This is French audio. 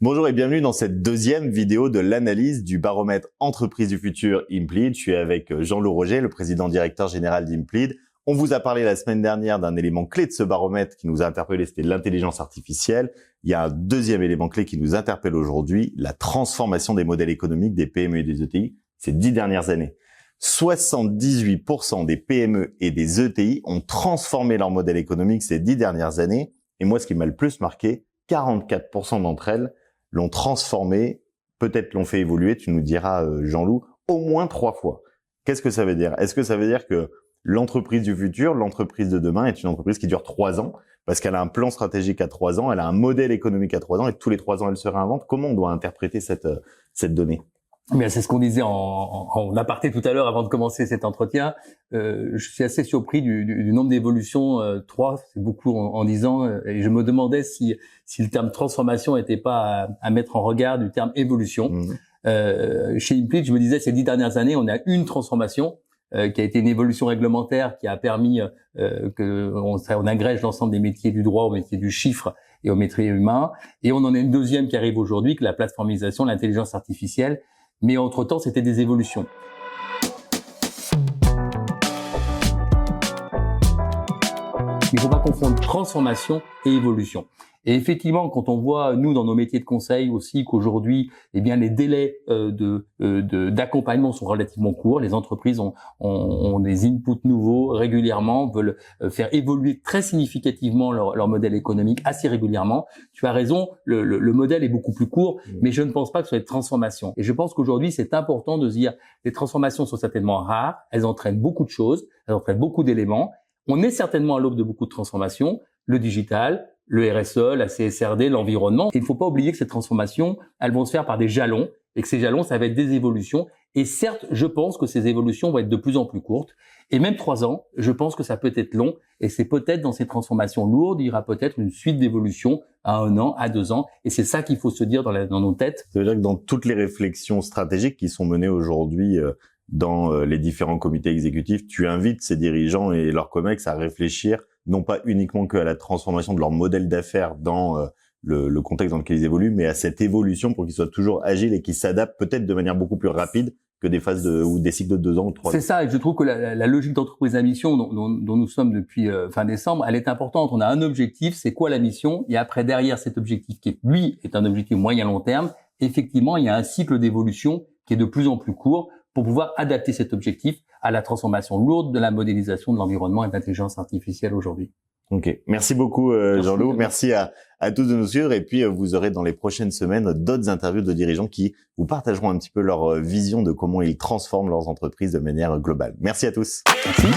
Bonjour et bienvenue dans cette deuxième vidéo de l'analyse du baromètre Entreprise du futur Implead. Je suis avec Jean-Loup Roger, le président directeur général d'Implead. On vous a parlé la semaine dernière d'un élément clé de ce baromètre qui nous a interpellé, c'était l'intelligence artificielle. Il y a un deuxième élément clé qui nous interpelle aujourd'hui, la transformation des modèles économiques des PME et des ETI ces 10 dernières années. 78% des PME et des ETI ont transformé leur modèle économique ces 10 dernières années. Et moi, ce qui m'a le plus marqué, 44% d'entre elles l'ont transformé, peut-être l'ont fait évoluer, tu nous diras Jean-Loup, au moins 3 fois. Qu'est-ce que ça veut dire? Est-ce que ça veut dire que l'entreprise du futur, l'entreprise de demain est une entreprise qui dure 3 ans parce qu'elle a un plan stratégique à 3 ans, elle a un modèle économique à 3 ans et tous les 3 ans elle se réinvente? Comment on doit interpréter cette donnée? Bien, c'est ce qu'on disait en aparté tout à l'heure avant de commencer cet entretien. Je suis assez surpris du nombre d'évolutions. 3, c'est beaucoup en 10 ans. Et je me demandais si le terme transformation n'était pas à mettre en regard du terme évolution. Chez Implead, je me disais, ces 10 dernières années, on a une transformation qui a été une évolution réglementaire qui a permis qu'on agrège l'ensemble des métiers du droit aux métiers du chiffre et aux métiers humains. Et on en a une deuxième qui arrive aujourd'hui, que la plateformisation, l'intelligence artificielle. Mais entre-temps, c'était des évolutions. Il ne faut pas confondre transformation et évolution. Et effectivement, quand on voit, nous, dans nos métiers de conseil aussi, qu'aujourd'hui, eh bien, les délais d'accompagnement sont relativement courts. Les entreprises ont des inputs nouveaux régulièrement, veulent faire évoluer très significativement leur modèle économique assez régulièrement. Tu as raison, le modèle est beaucoup plus court, mais je ne pense pas que ce soit une transformation. Et je pense qu'aujourd'hui, c'est important de se dire, les transformations sont certainement rares, elles entraînent beaucoup de choses, elles entraînent beaucoup d'éléments. On est certainement à l'aube de beaucoup de transformations, le digital, le RSE, la CSRD, l'environnement. Il ne faut pas oublier que ces transformations, elles vont se faire par des jalons et que ces jalons, ça va être des évolutions. Et certes, je pense que ces évolutions vont être de plus en plus courtes. Et même 3 ans, je pense que ça peut être long. Et c'est peut-être dans ces transformations lourdes, il y aura peut-être une suite d'évolutions à 1 an, à 2 ans. Et c'est ça qu'il faut se dire dans nos têtes. Ça veut dire que dans toutes les réflexions stratégiques qui sont menées aujourd'hui dans les différents comités exécutifs, tu invites ces dirigeants et leurs COMEX à réfléchir non pas uniquement qu'à la transformation de leur modèle d'affaires dans le contexte dans lequel ils évoluent, mais à cette évolution pour qu'ils soient toujours agiles et qu'ils s'adaptent peut-être de manière beaucoup plus rapide que des phases ou des cycles de 2 ans ou 3 ans. C'est ça, et je trouve que la logique d'entreprise à mission dont nous sommes depuis fin décembre, elle est importante. On a un objectif, c'est quoi la mission? Et après, derrière cet objectif qui, lui, est un objectif moyen-long terme, effectivement, il y a un cycle d'évolution qui est de plus en plus court pour pouvoir adapter cet objectif à la transformation lourde de la modélisation de l'environnement et de l'intelligence artificielle aujourd'hui. Ok, merci beaucoup Jean-Loup, merci à tous de nous suivre et puis vous aurez dans les prochaines semaines d'autres interviews de dirigeants qui vous partageront un petit peu leur vision de comment ils transforment leurs entreprises de manière globale. Merci à tous. Merci.